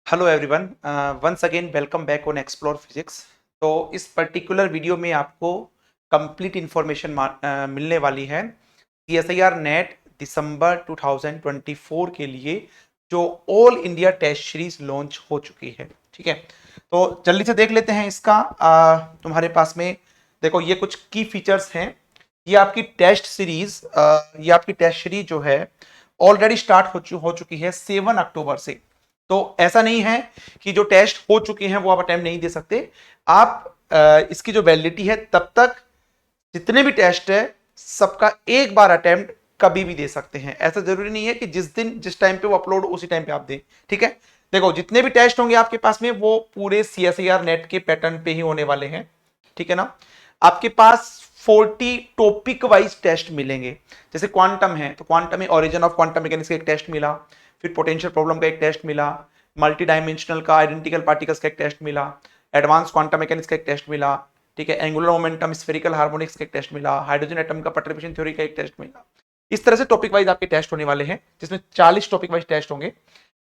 Hello everyone, once again welcome back on explore physics. तो इस particular video में आपको कंप्लीट इंफॉर्मेशन मिलने वाली है CSIR नेट दिसंबर 2024 के लिए जो all India test series launch हो चुकी है। ठीक है, तो जल्दी से देख लेते हैं इसका। तुम्हारे पास में देखो ये कुछ की फीचर्स हैं। ये आपकी टेस्ट सीरीज ये आपकी टेस्ट सीरीज जो है ऑलरेडी स्टार्ट हो चुकी है 7 अक्टूबर से। तो ऐसा नहीं है कि जो टेस्ट हो चुके हैं वो आप अटेम्प्ट नहीं दे सकते। आप इसकी जो वैलिडिटी है तब तक जितने भी टेस्ट है सबका एक बार अटेम्प्ट कभी भी दे सकते हैं। ऐसा जरूरी नहीं है कि जिस टाइम पे वो अपलोड उसी टाइम पे आप दें। ठीक है, देखो जितने भी टेस्ट होंगे आपके पास में वो पूरे CSIR नेट के पैटर्न पे ही होने वाले हैं। ठीक है ना, आपके पास 40 टॉपिक वाइज टेस्ट मिलेंगे। जैसे क्वांटम है तो क्वांटम में ओरिजिन ऑफ क्वांटम मैकेनिक्स का एक टेस्ट मिला, फिर पोटेंशियल प्रॉब्लम का एक टेस्ट मिला, मल्टी डायमेंशनल का आइडेंटिकल पार्टिकल्स का एक टेस्ट मिला, एडवांस क्वांटम मैकेनिक्स का एक टेस्ट मिला। ठीक है, एंगुलर मोमेंटम स्फेरिकल हार्मोनिक्स का एक टेस्ट मिला, हाइड्रोजन एटम का परटर्बेशन थ्योरी का एक टेस्ट मिला। इस तरह से टॉपिक वाइज आपके टेस्ट होने वाले हैं, जिसमें 40 टॉपिक वाइज टेस्ट होंगे,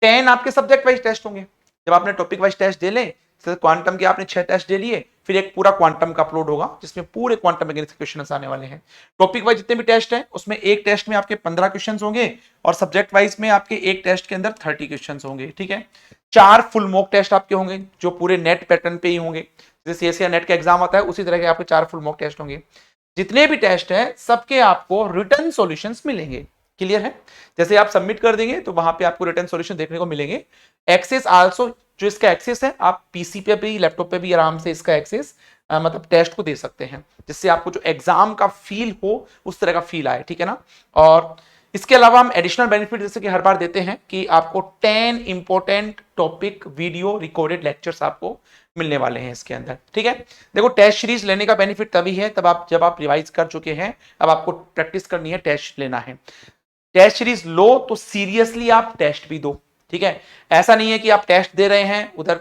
10 आपके सब्जेक्ट वाइज टेस्ट होंगे। जब आपने टॉपिक वाइज टेस्ट दे लें, क्वांटम के आपने 6 टेस्ट दे लिए, फिर एक पूरा क्वांटम का अपलोड होगा जिसमें पूरे क्वांटम मैकेनिक्स के क्वेश्चन आने वाले हैं। टॉपिक वाइज जितने भी टेस्ट हैं उसमें एक टेस्ट में आपके 15 क्वेश्चन होंगे और सब्जेक्ट वाइज में आपके एक टेस्ट के अंदर 30 क्वेश्चन होंगे। ठीक है, 4 फुल मॉक टेस्ट आपके होंगे जो पूरे नेट पैटर्न पे ही होंगे। जैसे CSIR नेट का एग्जाम आता है उसी तरह के आपके 4 फुल मॉक टेस्ट होंगे। जितने भी टेस्ट है सबके आपको रिटर्न सॉल्यूशंस मिलेंगे। क्लियर है, जैसे आप सबमिट कर देंगे तो वहां पे आपको रिटर्न सॉल्यूशन देखने को मिलेंगे। एक्सेस आल्सो, जो इसका एक्सेस है आप पीसी पे भी लैपटॉप पे भी आराम से इसका एक्सेस मतलब टेस्ट को दे सकते हैं, जिससे आपको जो एग्जाम का फील हो उस तरह का फील आए। ठीक है ना, और इसके अलावा हम एडिशनल बेनिफिट जैसे कि हर बार देते हैं कि आपको 10 important topic video recorded lectures आपको मिलने वाले हैं इसके अंदर। ठीक है, देखो टेस्ट सीरीज लेने का बेनिफिट तभी है जब आप रिवाइज कर चुके हैं, अब आपको प्रैक्टिस करनी है, टेस्ट लेना है। टेस्ट सीरीज लो तो सीरियसली आप टेस्ट भी दो। ठीक है, ऐसा नहीं है कि आप टेस्ट दे रहे हैं उधर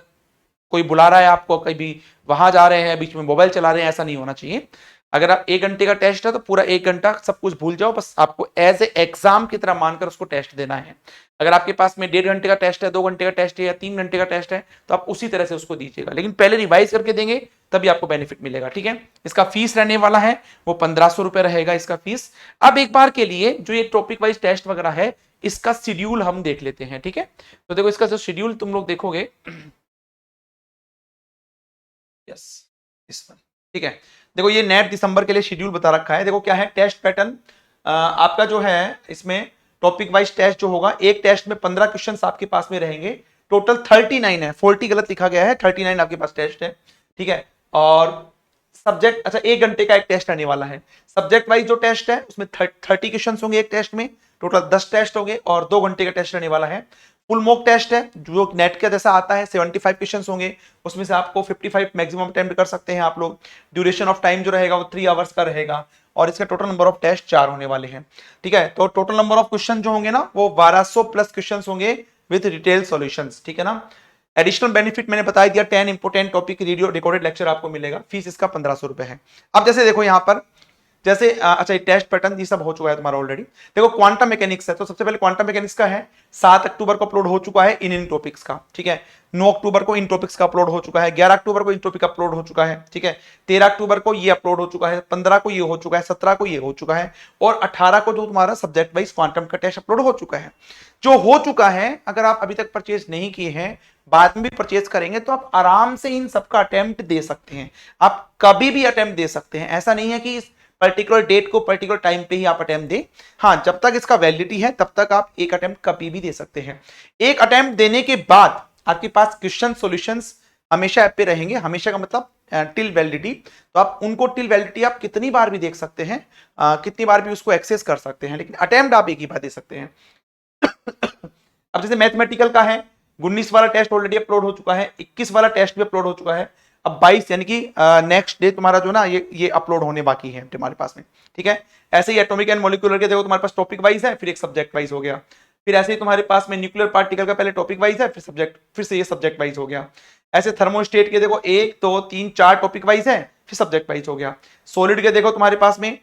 कोई बुला रहा है आपको, कभी वहां जा रहे हैं बीच में मोबाइल चला रहे हैं, ऐसा नहीं होना चाहिए। अगर आप 1 घंटे का टेस्ट है तो पूरा 1 घंटा सब कुछ भूल जाओ, बस आपको एज ए एग्जाम की तरह मानकर उसको टेस्ट देना है। अगर आपके पास में 1.5 घंटे का टेस्ट है, 2 घंटे का टेस्ट है या 3 घंटे का टेस्ट है तो आप उसी तरह से उसको दीजिएगा, लेकिन पहले रिवाइज करके देंगे तभी आपको बेनिफिट मिलेगा। ठीक है, इसका फीस रहने वाला है वो 1500 रुपए रहेगा इसका फीस। अब एक बार के लिए जो ये टॉपिक वाइज टेस्ट वगैरह है इसका शेड्यूल हम देख लेते हैं। ठीक है, तो देखो इसका जो शेड्यूल तुम लोग देखोगे, यस इस वन। ठीक है, देखो ये नेट दिसंबर के लिए शेड्यूल बता रखा है। देखो क्या है टेस्ट पैटर्न आपका जो है, इसमें टॉपिक वाइज टेस्ट जो होगा, एक टेस्ट में 15 क्वेश्चन आपके पास में रहेंगे। टोटल 39 है, 40 गलत लिखा गया है, 39 आपके पास टेस्ट है। ठीक है, और सब्जेक्ट, अच्छा 1 घंटे का एक टेस्ट आने वाला है। सब्जेक्ट वाइज जो टेस्ट है उसमें 30 क्वेश्चन होंगे एक टेस्ट में, टोटल 10 टेस्ट होंगे और 2 घंटे का टेस्ट रहने वाला है। फुल मॉक टेस्ट है जो नेट के जैसा आता है, 75 क्वेश्चन होंगे, उसमें से आपको 55 मैक्सिमम अटेम्प्ट कर सकते हैं आप लोग। ड्यूरेशन ऑफ टाइम जो रहेगा वो 3 आवर्स का रहेगा और इसका टोटल नंबर ऑफ टेस्ट 4 होने वाले हैं। ठीक है, तो टोटल नंबर ऑफ क्वेश्चन जो होंगे ना वो 1200 प्लस क्वेश्चन होंगे विद डिटेल सॉल्यूशंस। ठीक है ना, एडिशनल बेनिफिट मैंने बता दिया, 10 important topic video recorded lecture आपको मिलेगा। फीस इसका 1500 रुपए है। अब जैसे देखो यहां पर, जैसे अच्छा टेस्ट पैटर्न ये सब हो चुका है तुम्हारा ऑलरेडी। देखो क्वांटम मैकेनिक्स है तो सबसे पहले क्वांटम मैकेनिक्स का है, 7 अक्टूबर को अपलोड हो चुका है इन टॉपिक्स का। ठीक है, 9 अक्टूबर को इन टॉपिक्स का अपलोड हो चुका है, 11 अक्टूबर को इन टॉपिक अपलोड हो चुका है। ठीक है, 13 अक्टूबर को ये अपलोड हो चुका है, 15 को ये हो चुका है, 17 को ये हो चुका है और 18 को जो तुम्हारा सब्जेक्ट वाइज क्वांटम का टेस्ट अपलोड हो चुका है। जो हो चुका है अगर आप अभी तक परचेज नहीं किए हैं, बाद में भी परचेज करेंगे तो आप आराम से इन सबका अटेम्प्ट दे सकते हैं। आप कभी भी अटेम्प्ट दे सकते हैं, ऐसा नहीं है कि इस पर्टिकुलर डेट को पर्टिकुलर टाइम पे ही आप अटेम्प्ट दें। हाँ, जब तक इसका वैलिडिटी है तब तक आप एक अटेम्प्ट कभी भी दे सकते हैं। एक अटेम्प्ट देने के बाद आपके पास क्वेश्चन सॉल्यूशंस हमेशा ऐप पे रहेंगे। हमेशा का मतलब टिल वैलिडिटी, तो आप उनको टिल वैलिडिटी आप कितनी बार भी देख सकते हैं, कितनी बार भी उसको एक्सेस कर सकते हैं, लेकिन अटेम्प्ट आप एक ही बार दे सकते हैं। अब जैसे मैथमेटिकल का है, 19 वाला टेस्ट ऑलरेडी अपलोड हो चुका है, 21 वाला टेस्ट भी अपलोड हो चुका है। अब 22 यानी कि नेक्स्ट डे तुम्हारा जो ना ये अपलोड होने बाकी है तुम्हारे पास में। ठीक है, ऐसे ही एटॉमिक एंड मॉलिक्यूलर के देखो तुम्हारे पास टॉपिक वाइज है, फिर एक सब्जेक्ट वाइज हो गया। फिर ऐसे ही तुम्हारे पास में न्यूक्लियर पार्टिकल का पहले टॉपिक वाइज है, फिर सब्जेक्ट, फिर से ये सब्जेक्ट वाइज हो गया। ऐसे थर्मोस्टेट के देखो 1 2 3 4 टॉपिक वाइज है, फिर सब्जेक्ट वाइज हो गया। सॉलिड के देखो तुम्हारे पास में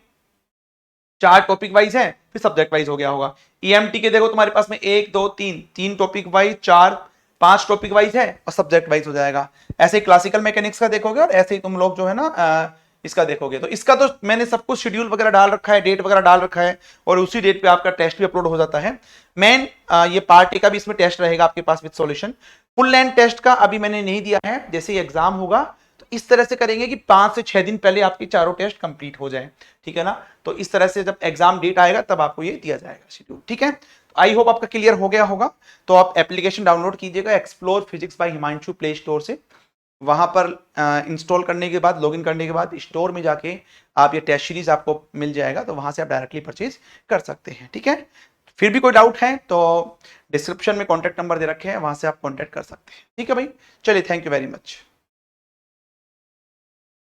4 टॉपिक वाइज है, फिर सब्जेक्ट वाइज हो गया होगा। ईएमटी के देखो तुम्हारे पास में 1 2 3 3 टॉपिक वाइज, 4 5 टॉपिक वाइज है और सब्जेक्ट वाइज हो जाएगा। ऐसे ही क्लासिकल मैकेनिक्स का देखोगे और ऐसे ही तुम लोग जो है ना इसका देखोगे। तो इसका तो मैंने सब कुछ शेड्यूल वगैरह डाल रखा है, डेट वगैरह डाल रखा है और उसी डेट पे आपका टेस्ट भी अपलोड हो जाता है। मेन ये पार्ट ए का भी इसमें टेस्ट रहेगा आपके पास with solution. Full length test का अभी मैंने नहीं दिया है, जैसे ही एग्जाम होगा तो इस तरह से करेंगे कि 5 से 6 दिन पहले आपके चारों टेस्ट कंप्लीट हो जाए, ठीक है ना। तो इस तरह से जब एग्जाम डेट आएगा तब आपको ये दिया जाएगा शेड्यूल, ठीक है। आई होप आपका क्लियर हो गया होगा। तो आप एप्लीकेशन डाउनलोड कीजिएगा explore physics bye Himanshu play store से। वहां पर इंस्टॉल करने के बाद, लॉगिन करने के बाद स्टोर में जाके आप ये टेस्ट सीरीज आपको मिल जाएगा, तो वहां से आप डायरेक्टली परचेज कर सकते हैं, ठीक है। फिर भी कोई डाउट है तो डिस्क्रिप्शन में कॉन्टैक्ट नंबर दे रखे हैं, वहां से आप कॉन्टैक्ट कर सकते हैं, ठीक है भाई। चलिए, थैंक यू वेरी मच।